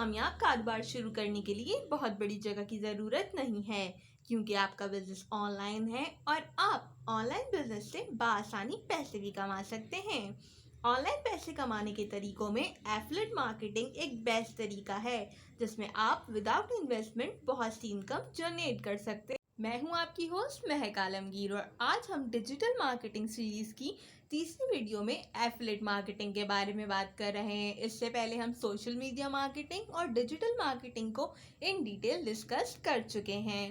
कामयाब कारोबार शुरू करने के लिए बहुत बड़ी जगह की ज़रूरत नहीं है, क्योंकि आपका बिजनेस ऑनलाइन है और आप ऑनलाइन बिजनेस से बआसानी पैसे भी कमा सकते हैं। ऑनलाइन पैसे कमाने के तरीकों में एफिलिएट मार्केटिंग एक बेस्ट तरीका है, जिसमें आप विदाउट इन्वेस्टमेंट बहुत सी इनकम जनरेट कर सकते हैं। मैं हूं आपकी होस्ट महक आलमगीर और आज हम डिजिटल मार्केटिंग सीरीज की तीसरी वीडियो में एफिलिएट मार्केटिंग के बारे में बात कर रहे हैं। इससे पहले हम सोशल मीडिया मार्केटिंग और डिजिटल मार्केटिंग को इन डिटेल डिस्कस कर चुके हैं।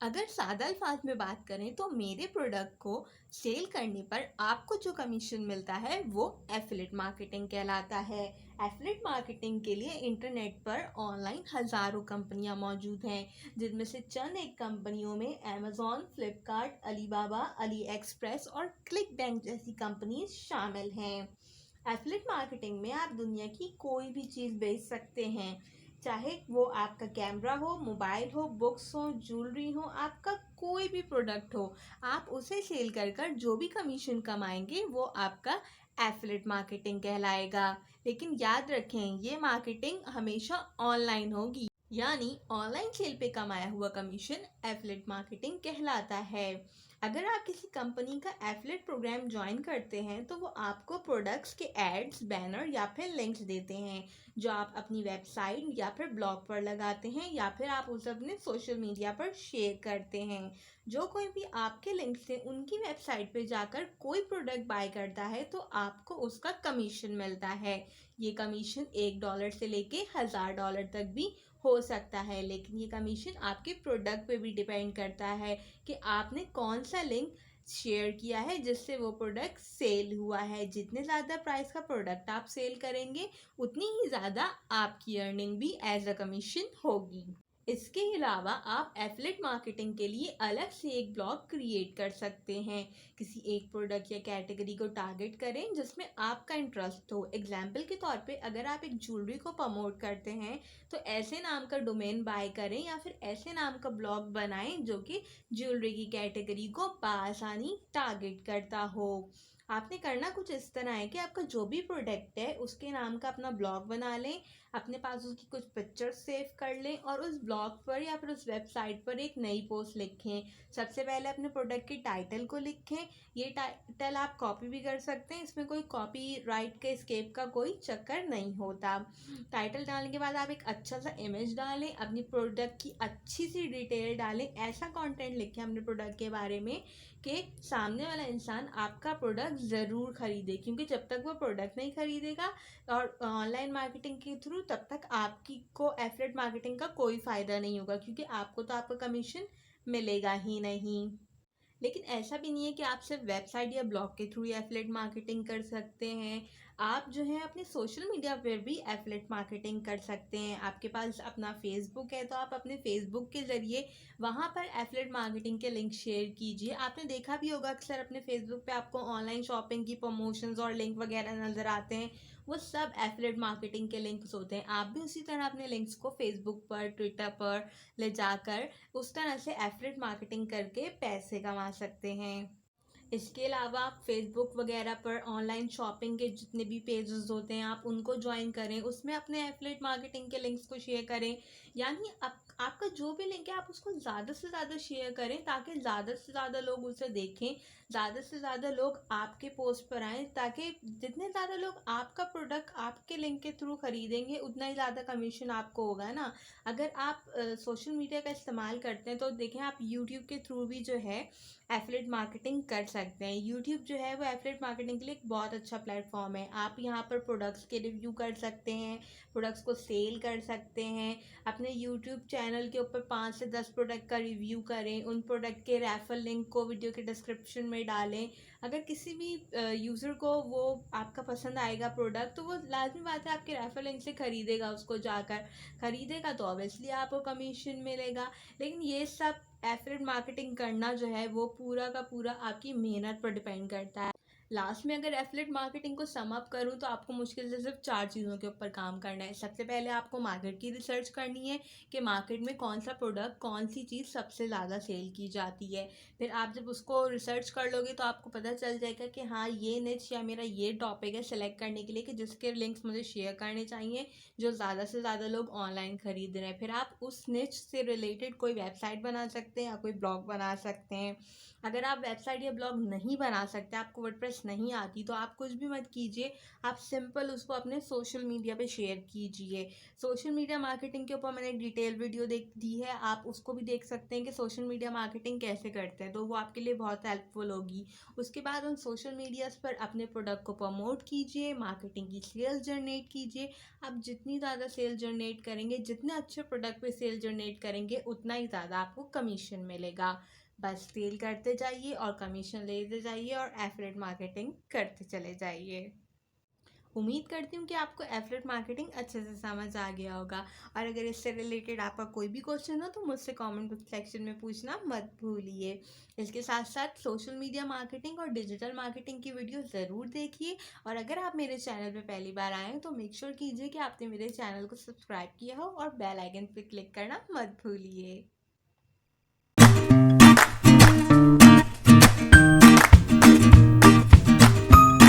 अगर सादा अल्फाज में बात करें तो मेरे प्रोडक्ट को सेल करने पर आपको जो कमीशन मिलता है वो एफिलिएट मार्केटिंग कहलाता है। एफिलिएट मार्केटिंग के लिए इंटरनेट पर ऑनलाइन हज़ारों कंपनियां मौजूद हैं, जिनमें से चंद एक कंपनियों में Amazon, Flipkart, Alibaba, Ali express और क्लिक बैंक जैसी कंपनीज शामिल हैं। एफिलिएट मार्केटिंग में आप दुनिया की कोई भी चीज़ बेच सकते हैं, चाहे वो आपका कैमरा हो, मोबाइल हो, बुक्स हो, ज्वेलरी हो, आपका कोई भी प्रोडक्ट हो, आप उसे सेल कर कर जो भी कमीशन कमाएंगे वो आपका एफिलिएट मार्केटिंग कहलाएगा। लेकिन याद रखें, ये मार्केटिंग हमेशा ऑनलाइन होगी, यानी ऑनलाइन सेल पे कमाया हुआ कमीशन एफिलिएट मार्केटिंग कहलाता है। अगर आप किसी कंपनी का एफिलिएट प्रोग्राम ज्वाइन करते हैं तो वो आपको प्रोडक्ट्स के एड्स, बैनर या फिर लिंक्स देते हैं, जो आप अपनी वेबसाइट या फिर ब्लॉग पर लगाते हैं या फिर आप उसे अपने सोशल मीडिया पर शेयर करते हैं। जो कोई भी आपके लिंक से उनकी वेबसाइट पर जाकर कोई प्रोडक्ट बाय करता है तो आपको उसका कमीशन मिलता है। ये कमीशन $1 से लेके $1000 तक भी हो सकता है, लेकिन ये कमीशन आपके प्रोडक्ट पे भी डिपेंड करता है कि आपने कौन सा लिंक शेयर किया है जिससे वो प्रोडक्ट सेल हुआ है। जितने ज़्यादा प्राइस का प्रोडक्ट आप सेल करेंगे उतनी ही ज़्यादा आपकी अर्निंग भी एज अ कमीशन होगी। इसके अलावा आप एफिलिएट मार्केटिंग के लिए अलग से एक ब्लॉग क्रिएट कर सकते हैं। किसी एक प्रोडक्ट या कैटेगरी को टारगेट करें जिसमें आपका इंटरेस्ट हो। एग्जाम्पल के तौर पे अगर आप एक ज्वेलरी को प्रमोट करते हैं तो ऐसे नाम का डोमेन बाय करें या फिर ऐसे नाम का ब्लॉग बनाएं जो कि ज्वेलरी की कैटेगरी को बआसानी टारगेट करता हो। आपने करना कुछ इस तरह है कि आपका जो भी प्रोडक्ट है उसके नाम का अपना ब्लॉग बना लें, अपने पास उसकी कुछ पिक्चर्स सेव कर लें और उस ब्लॉग पर या फिर उस वेबसाइट पर एक नई पोस्ट लिखें। सबसे पहले अपने प्रोडक्ट के टाइटल को लिखें। ये टाइटल आप कॉपी भी कर सकते हैं, इसमें कोई कॉपीराइट के एस्केप का कोई चक्कर नहीं होता। टाइटल डालने के बाद आप एक अच्छा सा इमेज डालें, अपनी प्रोडक्ट की अच्छी सी डिटेल डालें, ऐसा कंटेंट लिखें अपने प्रोडक्ट के बारे में कि सामने वाला इंसान आपका प्रोडक्ट ज़रूर खरीदे, क्योंकि जब तक वो प्रोडक्ट नहीं खरीदेगा और ऑनलाइन मार्केटिंग के थ्रू, तब तक आपकी को एफिलिएट मार्केटिंग का कोई फ़ायदा नहीं होगा, क्योंकि आपको तो आपका कमीशन मिलेगा ही नहीं। लेकिन ऐसा भी नहीं है कि आप सिर्फ वेबसाइट या ब्लॉग के थ्रू ही एफिलिएट मार्केटिंग कर सकते हैं। आप जो है अपने सोशल मीडिया पर भी एफिलिएट मार्केटिंग कर सकते हैं। आपके पास अपना फेसबुक है तो आप अपने फेसबुक के ज़रिए वहाँ पर एफिलिएट मार्केटिंग के लिंक शेयर कीजिए। आपने देखा भी होगा अक्सर अपने फेसबुक पे आपको ऑनलाइन शॉपिंग की प्रमोशंस और लिंक वगैरह नज़र आते हैं, वो सब एफिलिएट मार्केटिंग के लिंक्स होते हैं। आप भी उसी तरह अपने लिंक्स को फेसबुक पर, ट्विटर पर ले जाकर उस तरह से एफिलिएट मार्केटिंग करके पैसे कमा सकते हैं। इसके अलावा आप फेसबुक वगैरह पर ऑनलाइन शॉपिंग के जितने भी पेजेस होते हैं आप उनको ज्वाइन करें, उसमें अपने एफिलिएट मार्केटिंग के लिंक्स को शेयर करें। यानी आपका जो भी लिंक है आप उसको ज़्यादा से ज़्यादा शेयर करें, ताकि ज़्यादा से ज़्यादा लोग उसे देखें, ज़्यादा से ज़्यादा लोग आपके पोस्ट पर आएँ, ताकि जितने ज़्यादा लोग आपका प्रोडक्ट आपके लिंक के थ्रू खरीदेंगे उतना ही ज़्यादा कमीशन आपको होगा ना। अगर आप सोशल मीडिया का इस्तेमाल करते हैं तो देखें, आप यूट्यूब के थ्रू भी जो है एफिलिएट मार्केटिंग कर सकते हैं। यूट्यूब जो है वो एफिलिएट मार्केटिंग के लिए एक बहुत अच्छा प्लेटफॉर्म है। आप यहाँ पर प्रोडक्ट्स के रिव्यू कर सकते हैं, प्रोडक्ट्स को सेल कर सकते हैं। अपने यूट्यूब चैनल के ऊपर 5 से 10 प्रोडक्ट का रिव्यू करें, उन प्रोडक्ट के रेफर लिंक को वीडियो के डिस्क्रिप्शन में डालें। अगर किसी भी यूज़र को वो आपका पसंद आएगा प्रोडक्ट तो वो लाजमी बात है आपके रेफर लिंक से ख़रीदेगा, उसको जाकर ख़रीदेगा तो ऑब्वियसली आपको कमीशन मिलेगा। लेकिन ये सब एफिलिएट मार्केटिंग करना जो है वो पूरा का पूरा आपकी मेहनत पर डिपेंड करता है। लास्ट में अगर एफिलिएट मार्केटिंग को सम अप करूँ तो आपको मुश्किल से सिर्फ 4 चीज़ों के ऊपर काम करना है। सबसे पहले आपको मार्केट की रिसर्च करनी है कि मार्केट में कौन सा प्रोडक्ट, कौन सी चीज़ सबसे ज़्यादा सेल की जाती है। फिर आप जब उसको रिसर्च कर लोगे तो आपको पता चल जाएगा कि हाँ, ये निच या मेरा ये टॉपिक है सेलेक्ट करने के लिए कि जिसके लिंक्स मुझे शेयर करने चाहिए, जो ज़्यादा से ज़्यादा लोग ऑनलाइन खरीद रहे हैं। फिर आप उस निच से रिलेटेड कोई वेबसाइट बना सकते हैं या कोई ब्लॉग बना सकते हैं। अगर आप वेबसाइट या ब्लॉग नहीं बना सकते, आपको वर्डप्रेस नहीं आती, तो आप कुछ भी मत कीजिए, आप सिंपल उसको अपने सोशल मीडिया पे शेयर कीजिए। सोशल मीडिया मार्केटिंग के ऊपर मैंने एक डिटेल वीडियो देख दी है, आप उसको भी देख सकते हैं कि सोशल मीडिया मार्केटिंग कैसे करते हैं, तो वो आपके लिए बहुत हेल्पफुल होगी। उसके बाद उन सोशल मीडियाज़ पर अपने प्रोडक्ट को प्रमोट कीजिए, मार्केटिंग की सेल्स जनरेट कीजिए। आप जितनी ज़्यादा सेल जनरेट करेंगे, जितने अच्छे प्रोडक्ट पे सेल जनरेट करेंगे, उतना ही ज़्यादा आपको कमीशन मिलेगा। बस सेल करते जाइए और कमीशन लेते जाइए और एफिलिएट मार्केटिंग करते चले जाइए। उम्मीद करती हूँ कि आपको एफिलिएट मार्केटिंग अच्छे से समझ आ गया होगा। और अगर इससे रिलेटेड आपका कोई भी क्वेश्चन हो तो मुझसे कमेंट सेक्शन में पूछना मत भूलिए। इसके साथ साथ सोशल मीडिया मार्केटिंग और डिजिटल मार्केटिंग की वीडियो ज़रूर देखिए। और अगर आप मेरे चैनल पे पहली बार आए हैं तो मेक श्योर कीजिए कि आपने मेरे चैनल को सब्सक्राइब किया हो और बेल आइकन पे क्लिक करना मत भूलिए।